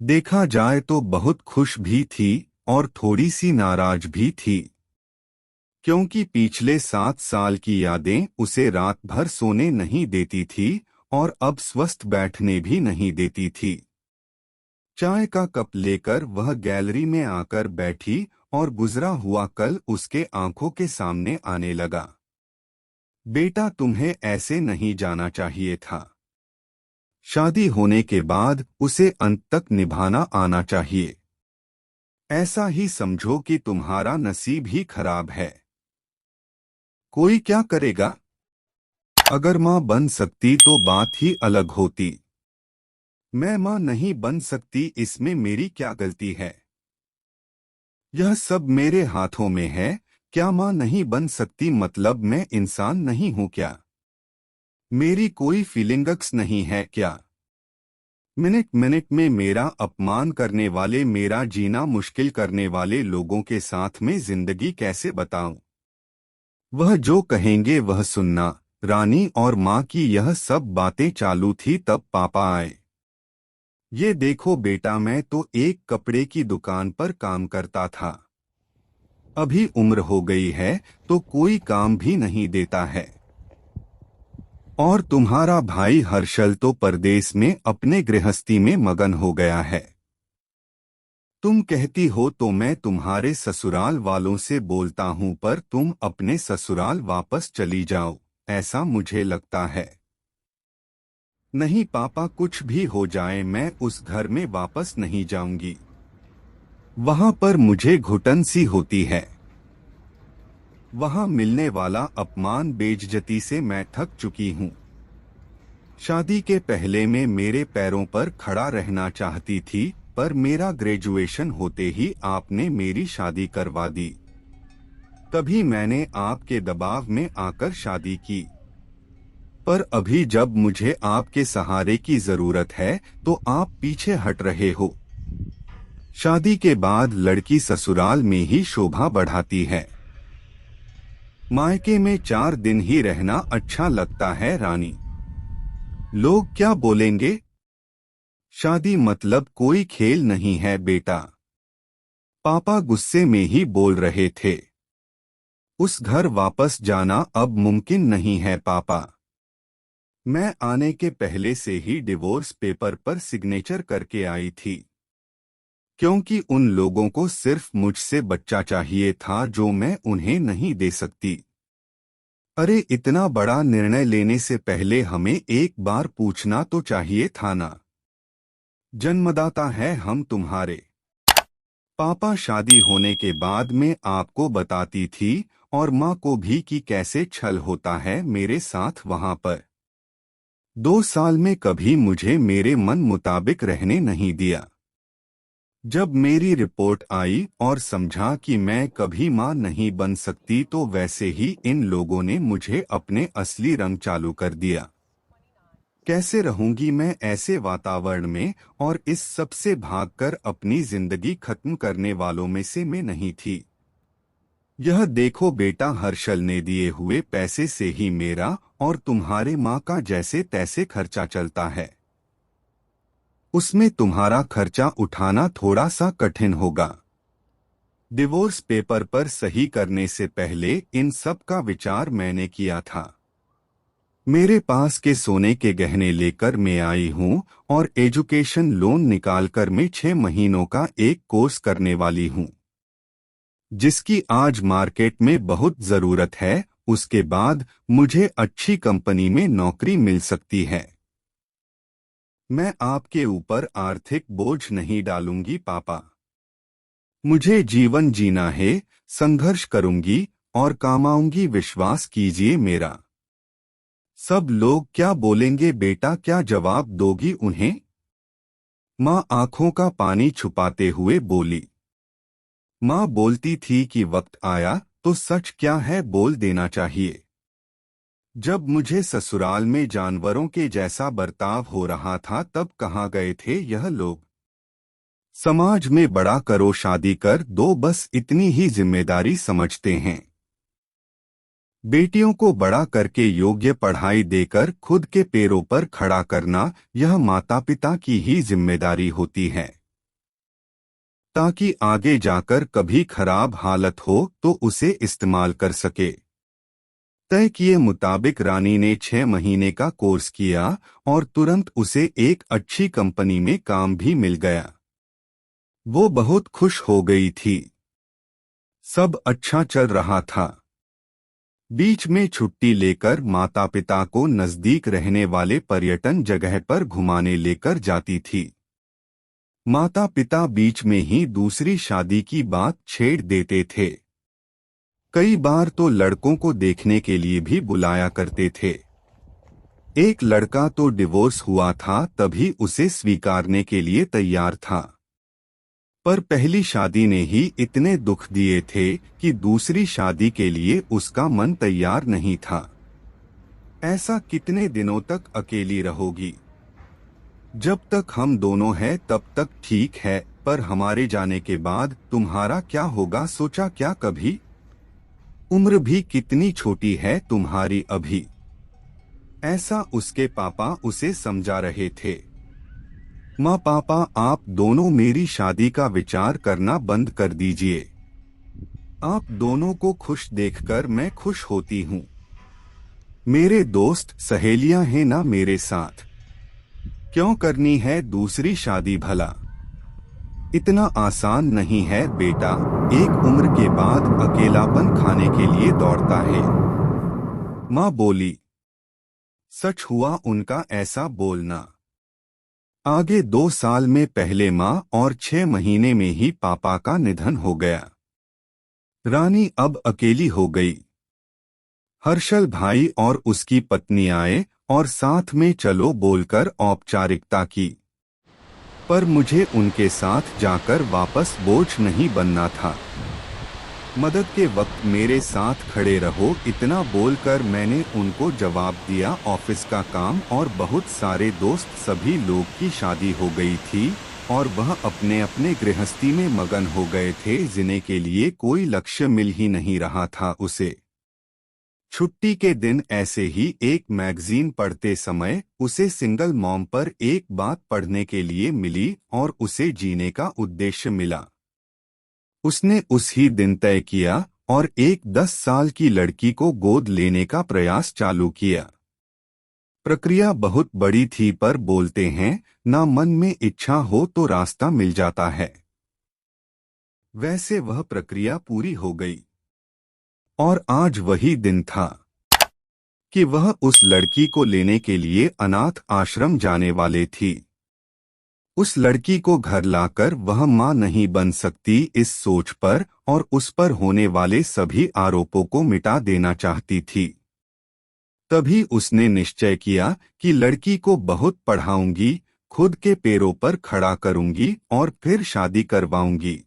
देखा जाए तो बहुत खुश भी थी और थोड़ी सी नाराज भी थी, क्योंकि पिछले 7 साल की यादें उसे रात भर सोने नहीं देती थी और अब स्वस्थ बैठने भी नहीं देती थी। चाय का कप लेकर वह गैलरी में आकर बैठी और गुजरा हुआ कल उसके आंखों के सामने आने लगा। बेटा, तुम्हें ऐसे नहीं जाना चाहिए था। शादी होने के बाद उसे अंत तक निभाना आना चाहिए। ऐसा ही समझो कि तुम्हारा नसीब ही खराब है। कोई क्या करेगा? अगर माँ बन सकती तो बात ही अलग होती। मैं माँ नहीं बन सकती, इसमें मेरी क्या गलती है? यह सब मेरे हाथों में है। क्या माँ नहीं बन सकती मतलब मैं इंसान नहीं हूँ क्या? मेरी कोई फीलिंग्स नहीं है क्या? मिनट मिनट में मेरा अपमान करने वाले, मेरा जीना मुश्किल करने वाले लोगों के साथ में जिंदगी कैसे बताऊं? वह जो कहेंगे वह सुनना। रानी और माँ की यह सब बातें चालू थी तब पापा आए। ये देखो बेटा, मैं तो एक कपड़े की दुकान पर काम करता था। अभी उम्र हो गई है तो कोई काम भी नहीं देता है। और तुम्हारा भाई हर्षल तो परदेश में अपने गृहस्थी में मगन हो गया है। तुम कहती हो तो मैं तुम्हारे ससुराल वालों से बोलता हूँ, पर तुम अपने ससुराल वापस चली जाओ, ऐसा मुझे लगता है। नहीं पापा, कुछ भी हो जाए मैं उस घर में वापस नहीं जाऊंगी। वहां पर मुझे घुटन सी होती है। वहां मिलने वाला अपमान, बेइज्जती से मैं थक चुकी हूँ। शादी के पहले मैं मेरे पैरों पर खड़ा रहना चाहती थी, पर मेरा ग्रेजुएशन होते ही आपने मेरी शादी करवा दी। तभी मैंने आपके दबाव में आकर शादी की। पर अभी जब मुझे आपके सहारे की जरूरत है तो आप पीछे हट रहे हो। शादी के बाद लड़की ससुराल में ही शोभा बढ़ाती है। मायके में 4 दिन ही रहना अच्छा लगता है रानी। लोग क्या बोलेंगे? शादी मतलब कोई खेल नहीं है बेटा। पापा गुस्से में ही बोल रहे थे। उस घर वापस जाना अब मुमकिन नहीं है पापा। मैं आने के पहले से ही डिवोर्स पेपर पर सिग्नेचर करके आई थी, क्योंकि उन लोगों को सिर्फ मुझसे बच्चा चाहिए था जो मैं उन्हें नहीं दे सकती। अरे, इतना बड़ा निर्णय लेने से पहले हमें एक बार पूछना तो चाहिए था ना। जन्मदाता है हम तुम्हारे। पापा शादी होने के बाद में आपको बताती थी और माँ को भी कि कैसे छल होता है मेरे साथ वहां पर। 2 साल में कभी मुझे मेरे मन मुताबिक रहने नहीं दिया। जब मेरी रिपोर्ट आई और समझा कि मैं कभी माँ नहीं बन सकती तो वैसे ही इन लोगों ने मुझे अपने असली रंग चालू कर दिया। कैसे रहूंगी मैं ऐसे वातावरण में, और इस सब से भागकर अपनी जिंदगी खत्म करने वालों में से मैं नहीं थी। यह देखो बेटा, हर्षल ने दिए हुए पैसे से ही मेरा और तुम्हारे माँ का जैसे तैसे खर्चा चलता है। उसमें तुम्हारा खर्चा उठाना थोड़ा सा कठिन होगा। डिवोर्स पेपर पर सही करने से पहले इन सब का विचार मैंने किया था। मेरे पास के सोने के गहने लेकर मैं आई हूँ और एजुकेशन लोन निकालकर मैं 6 महीनों का एक कोर्स करने वाली हूँ, जिसकी आज मार्केट में बहुत जरूरत है। उसके बाद मुझे अच्छी कंपनी में नौकरी मिल सकती है। मैं आपके ऊपर आर्थिक बोझ नहीं डालूंगी पापा। मुझे जीवन जीना है, संघर्ष करूंगी और कमाऊंगी, विश्वास कीजिए मेरा। सब लोग क्या बोलेंगे बेटा, क्या जवाब दोगी उन्हें? माँ आंखों का पानी छुपाते हुए बोली। माँ बोलती थी कि वक्त आया तो सच क्या है बोल देना चाहिए। जब मुझे ससुराल में जानवरों के जैसा बर्ताव हो रहा था तब कहाँ गए थे यह लोग? समाज में बड़ा करो, शादी कर दो, बस इतनी ही जिम्मेदारी समझते हैं। बेटियों को बड़ा करके योग्य पढ़ाई देकर खुद के पैरों पर खड़ा करना, यह माता पिता की ही जिम्मेदारी होती है। ताकि आगे जाकर कभी खराब हालत हो तो उसे इस्तेमाल कर सके। तय किए मुताबिक रानी ने 6 महीने का कोर्स किया और तुरंत उसे एक अच्छी कंपनी में काम भी मिल गया। वो बहुत खुश हो गई थी। सब अच्छा चल रहा था। बीच में छुट्टी लेकर माता पिता को नजदीक रहने वाले पर्यटन जगह पर घुमाने लेकर जाती थी। माता पिता बीच में ही दूसरी शादी की बात छेड़ देते थे। कई बार तो लड़कों को देखने के लिए भी बुलाया करते थे। एक लड़का तो डिवोर्स हुआ था तभी उसे स्वीकारने के लिए तैयार था। पर पहली शादी ने ही इतने दुख दिए थे कि दूसरी शादी के लिए उसका मन तैयार नहीं था। ऐसा कितने दिनों तक अकेली रहोगी? जब तक हम दोनों हैं तब तक ठीक है, पर हमारे जाने के बाद तुम्हारा क्या होगा सोचा क्या कभी? उम्र भी कितनी छोटी है तुम्हारी अभी। ऐसा उसके पापा उसे समझा रहे थे। माँ पापा, आप दोनों मेरी शादी का विचार करना बंद कर दीजिए। आप दोनों को खुश देखकर मैं खुश होती हूँ। मेरे दोस्त सहेलियां हैं ना मेरे साथ। क्यों करनी है दूसरी शादी भला? इतना आसान नहीं है बेटा, एक उम्र के बाद अकेलापन खाने के लिए दौड़ता है। माँ बोली। सच हुआ उनका ऐसा बोलना। आगे 2 साल में पहले माँ और 6 महीने में ही पापा का निधन हो गया। रानी अब अकेली हो गई। हर्षल भाई और उसकी पत्नी आए और साथ में चलो बोलकर औपचारिकता की। पर मुझे उनके साथ जाकर वापस बोझ नहीं बनना था। मदद के वक्त मेरे साथ खड़े रहो, इतना बोलकर मैंने उनको जवाब दिया। ऑफिस का काम और बहुत सारे दोस्त सभी लोग की शादी हो गई थी और वह अपने अपने गृहस्थी में मगन हो गए थे। जीने के लिए कोई लक्ष्य मिल ही नहीं रहा था उसे। छुट्टी के दिन ऐसे ही एक मैगजीन पढ़ते समय उसे सिंगल मॉम पर एक बात पढ़ने के लिए मिली और उसे जीने का उद्देश्य मिला। उसने उस ही दिन तय किया और एक 10 साल की लड़की को गोद लेने का प्रयास चालू किया। प्रक्रिया बहुत बड़ी थी, पर बोलते हैं ना, मन में इच्छा हो तो रास्ता मिल जाता है। वैसे वह प्रक्रिया पूरी हो गई और आज वही दिन था कि वह उस लड़की को लेने के लिए अनाथ आश्रम जाने वाले थी। उस लड़की को घर लाकर वह मां नहीं बन सकती, इस सोच पर और उस पर होने वाले सभी आरोपों को मिटा देना चाहती थी। तभी उसने निश्चय किया कि लड़की को बहुत पढ़ाऊंगी, खुद के पैरों पर खड़ा करूंगी और फिर शादी करवाऊंगी।